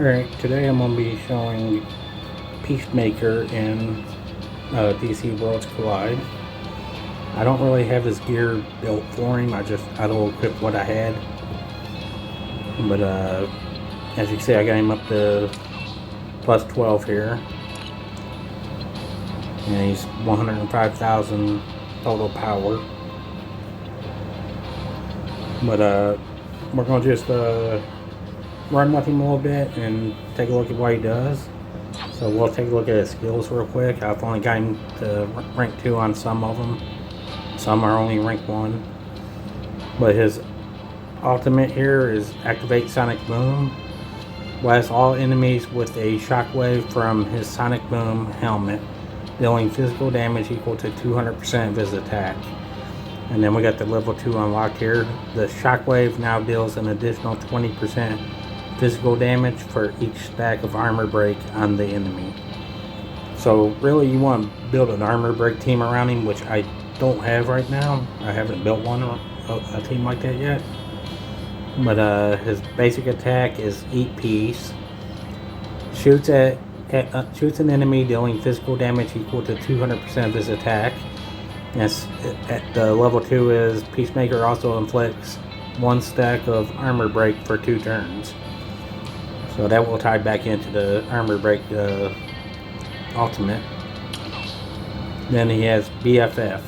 Alright, today I'm going to be showing Peacemaker in DC Worlds Collide. I don't really have his gear built for him, I just auto-equipped what I had. But as you can see, I got him up to plus 12 here. And he's 105,000 total power. But we're going to just run with him a little bit and take a look at what he does. So we'll take a look at his skills real quick. I've only got him to rank 2 on some of them. Some are only rank 1. But his ultimate here is Activate Sonic Boom. Blasts all enemies with a shockwave from his Sonic Boom helmet, dealing physical damage equal to 200% of his attack. And then we got the level 2 unlocked here. The shockwave now deals an additional 20% physical damage for each stack of armor break on the enemy. So really you want to build an armor break team around him, which I don't have right now. I haven't built a team like that yet. But his basic attack is Eat Peace. Shoots shoots an enemy dealing physical damage equal to 200% of his attack. Yes, at the level 2 is Peacemaker also inflicts 1 stack of armor break for 2 turns. So that will tie back into the armor break ultimate. Then he has BFF.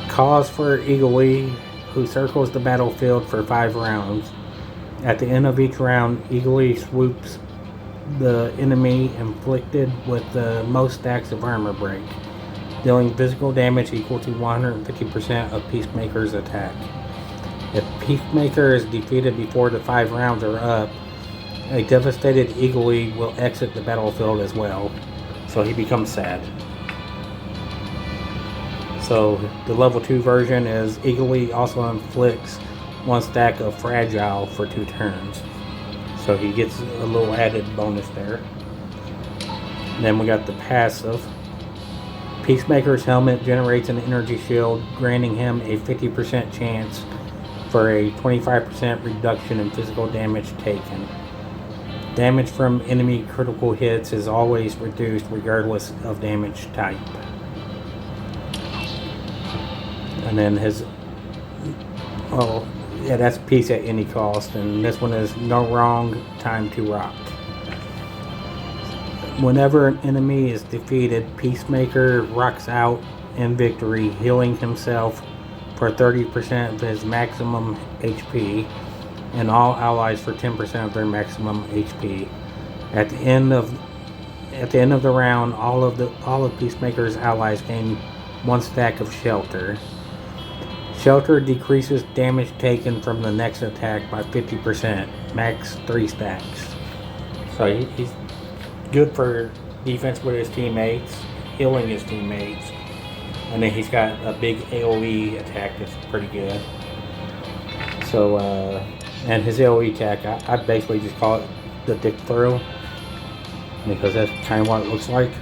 Cause for Eagle Eye, who circles the battlefield for 5 rounds. At the end of each round, Eagle Eye swoops the enemy inflicted with the most stacks of armor break, dealing physical damage equal to 150% of Peacemaker's attack. If Peacemaker is defeated before the 5 rounds are up, a devastated Eagle Eye will exit the battlefield as well, so he becomes sad. So the level 2 version is Eagle Eye also inflicts 1 stack of Fragile for 2 turns. So he gets a little added bonus there. Then we got the passive. Peacemaker's helmet generates an energy shield, granting him a 50% chance for a 25% reduction in physical damage taken. Damage from enemy critical hits is always reduced regardless of damage type. And then his, oh yeah, that's Peace at any cost, and this one is No Wrong, Time to Rock. Whenever an enemy is defeated, Peacemaker rocks out in victory, healing himself for 30% of his maximum HP, and all allies for 10% of their maximum HP. At the end of the round, all of Peacemaker's allies gain 1 stack of Shelter. Shelter decreases damage taken from the next attack by 50%, max 3 stacks. So he's good for defense with his teammates, healing his teammates, and then he's got a big AoE attack that's pretty good. So, and his AoE attack, I basically just call it the dick throw, because that's kind of what it looks like.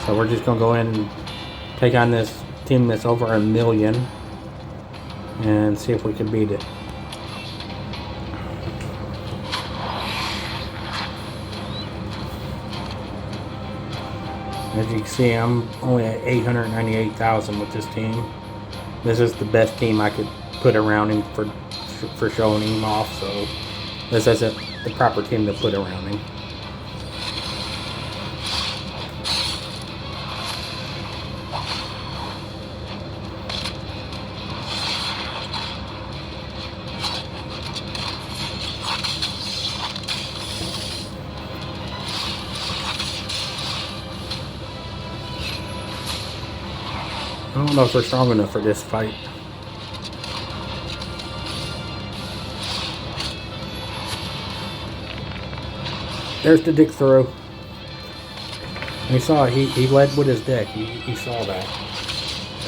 So we're just going to go in and take on this team that's over 1 million and see if we can beat it. As you can see, I'm only at 898,000 with this team. This is the best team I could put around him for showing him off, so this isn't the proper team to put around him. I don't know if we're strong enough for this fight. There's the dick throw. You saw it, he led with his dick. He saw that.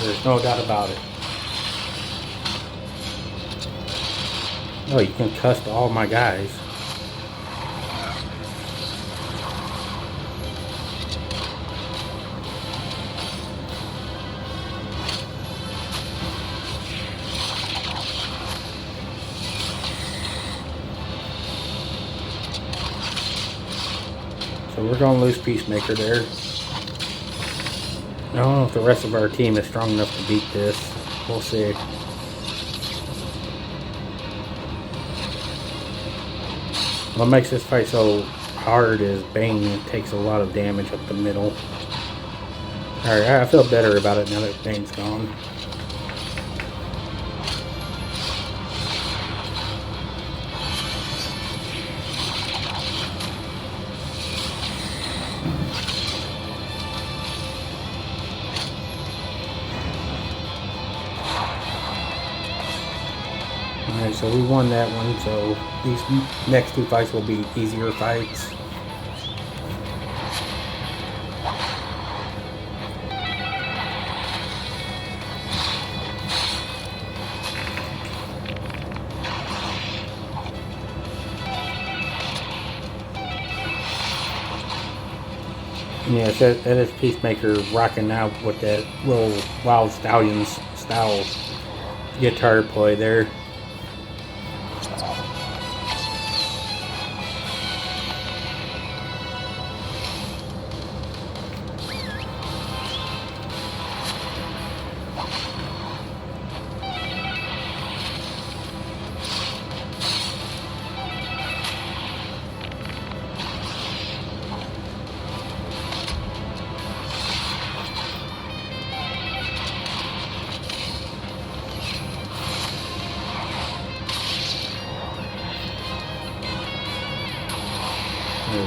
There's no doubt about it. Oh, you can cuss all my guys. So we're going to lose Peacemaker there. I don't know if the rest of our team is strong enough to beat this. We'll see. What makes this fight so hard is Bane takes a lot of damage up the middle. Alright, I feel better about it now that Bane's gone. Alright, so we won that one, so these next two fights will be easier fights. Yeah, that is Peacemaker rocking out with that little Wild Stallions style guitar play there.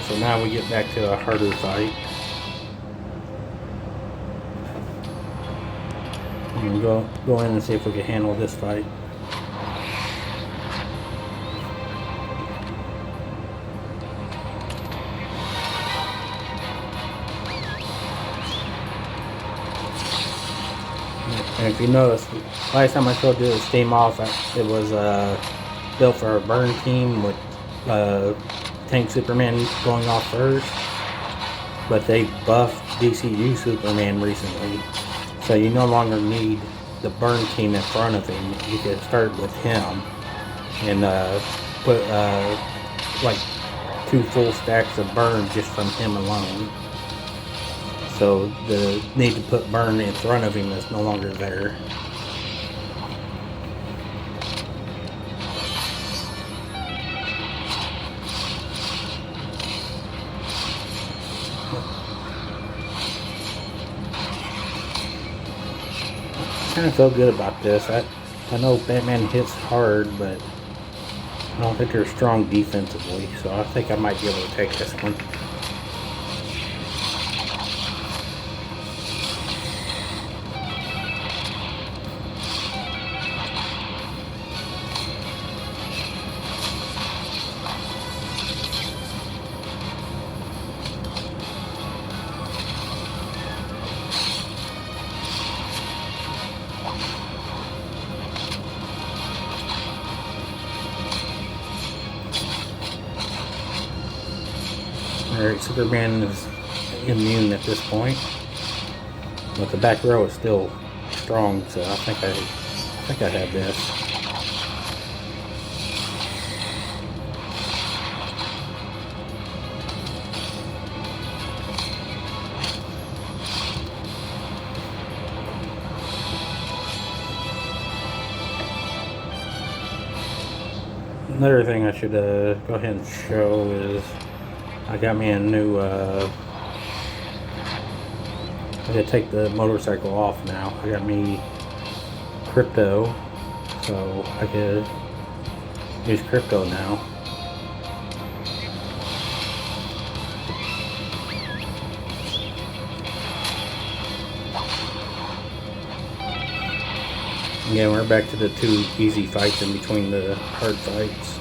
So now we get back to a harder fight. And go in and see if we can handle this fight. And if you notice, last time I showed you the Steam Off, it was built for a burn team with Tank Superman going off first, but they buffed DCU Superman recently, so you no longer need the burn team in front of him. You can start with him and put like 2 full stacks of burn just from him alone. So the need to put burn in front of him is no longer there. I kind of feel good about this. I know Batman hits hard, but I don't think they're strong defensively, so I think I might be able to take this one. Alright, Superman is immune at this point, but the back row is still strong, so I think I have this. Another thing I should go ahead and show is I got me a new, I gotta take the motorcycle off now. I got me crypto, so I could use crypto now. Again, we're back to the 2 easy fights in between the hard fights.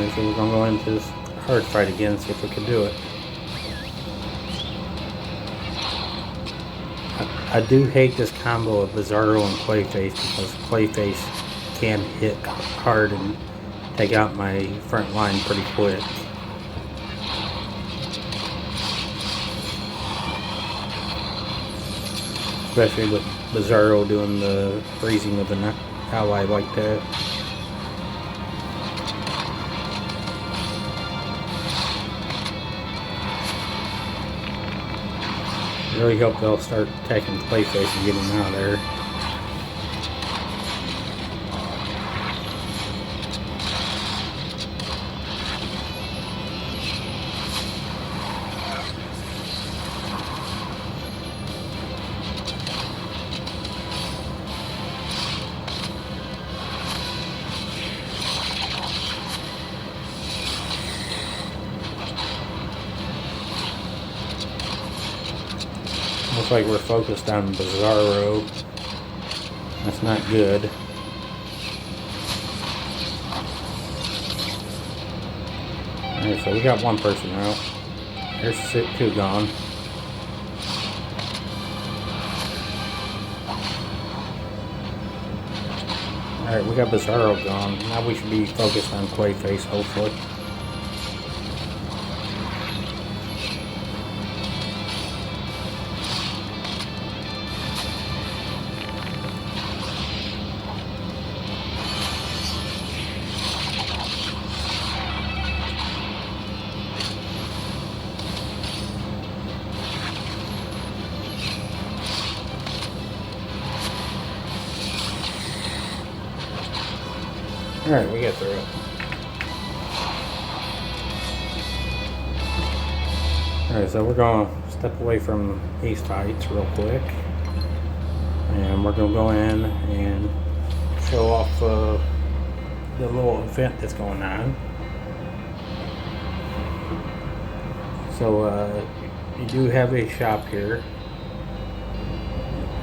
And so we're gonna go into this hard fight again, see if we can do it. I do hate this combo of Bizarro and Clayface because Clayface can hit hard and take out my front line pretty quick. Especially with Bizarro doing the freezing of an ally like that. I really hope they'll start attacking Clayface and get him out of there. Looks like we're focused on Bizarro. That's not good. Alright, so we got one person out. There's two gone. Alright, we got Bizarro gone. Now we should be focused on Clayface, hopefully. Alright, we get through it. Alright, so we're going to step away from these fights real quick. And we're going to go in and show off the little event that's going on. So, you do have a shop here.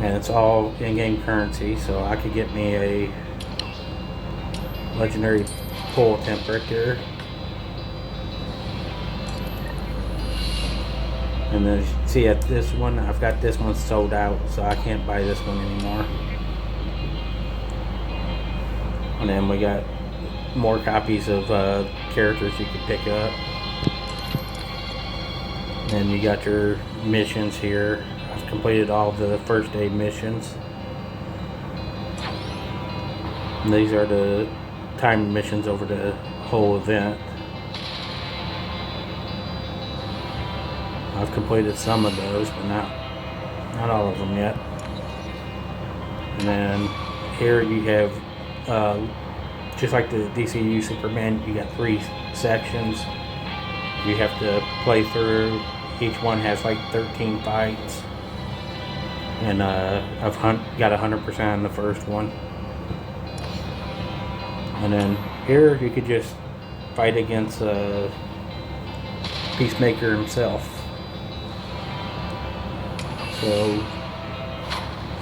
And it's all in-game currency, so I could get me a legendary pull attempt right there. And then see at this one, I've got this one sold out, so I can't buy this one anymore. And then we got more copies of characters you can pick up. And you got your missions here. I've completed all the first day missions. And these are the timed missions over the whole event. I've completed some of those, but not all of them yet. And then here you have, just like the DCU Superman, you got 3 sections you have to play through. Each one has like 13 fights, and I've got 100% on the first one. And then here you could just fight against Peacemaker himself. So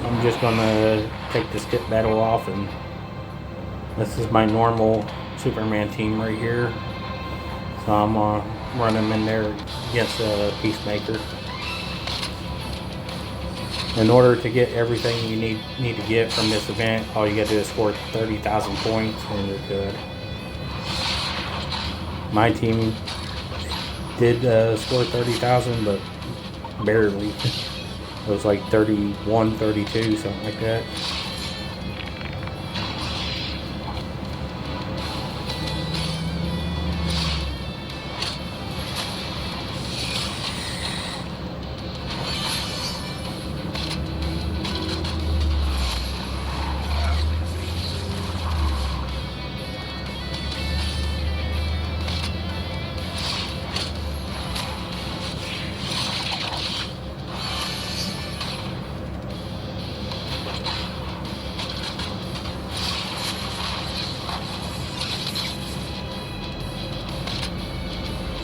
I'm just gonna take the skip battle off, and this is my normal Superman team right here. So I'm gonna run him in there against Peacemaker. In order to get everything you need to get from this event, all you gotta do is score 30,000 points and you're good. My team did score 30,000, but barely. It was like 31, 32, something like that.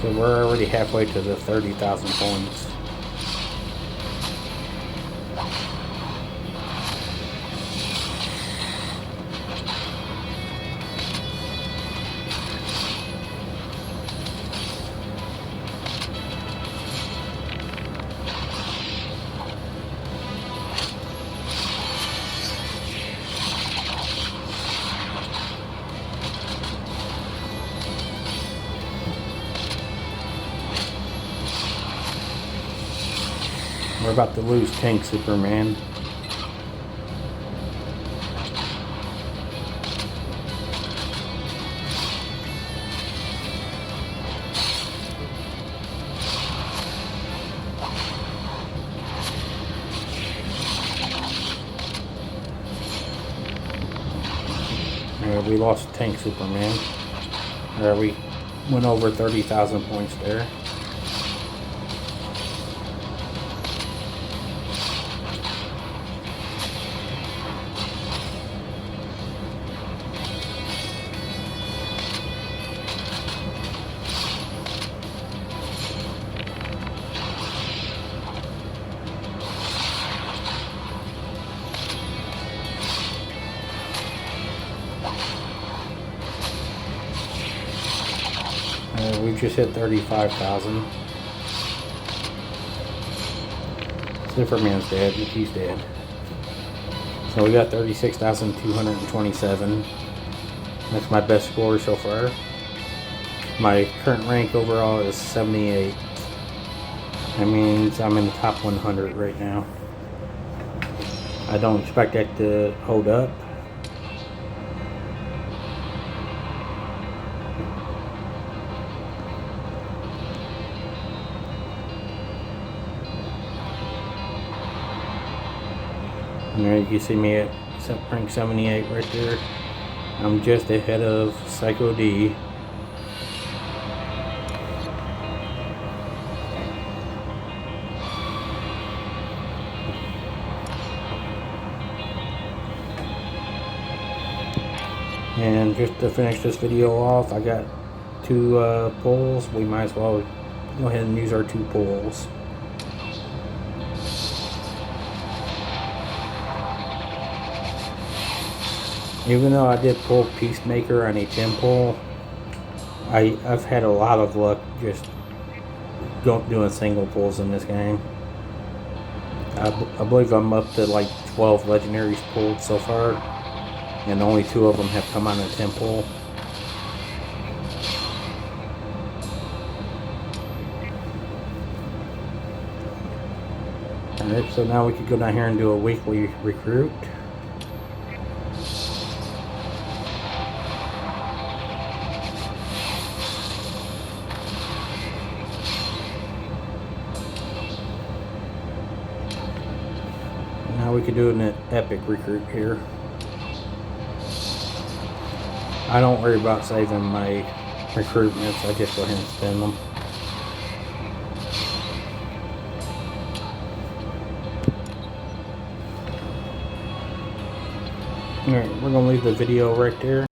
So we're already halfway to the 30,000 points. We're about to lose Tank Superman. We lost Tank Superman. We went over 30,000 points there. We just hit 35,000. Superman's dead. He's dead. So we got 36,227. That's my best score so far. My current rank overall is 78. That means I'm in the top 100 right now. I don't expect that to hold up. And there you can see me at rank 78 right there. I'm just ahead of Psycho D. And just to finish this video off, I got two pulls. We might as well go ahead and use our two pulls. Even though I did pull Peacemaker on a 10 pull, I've had a lot of luck just doing single pulls in this game. I believe I'm up to like 12 legendaries pulled so far, and only 2 of them have come on a 10 pull. Alright, so now we could go down here and do a weekly recruit. Now we could do an epic recruit here. I don't worry about saving my recruitments, I just go ahead and spend them. Alright, we're going to leave the video right there.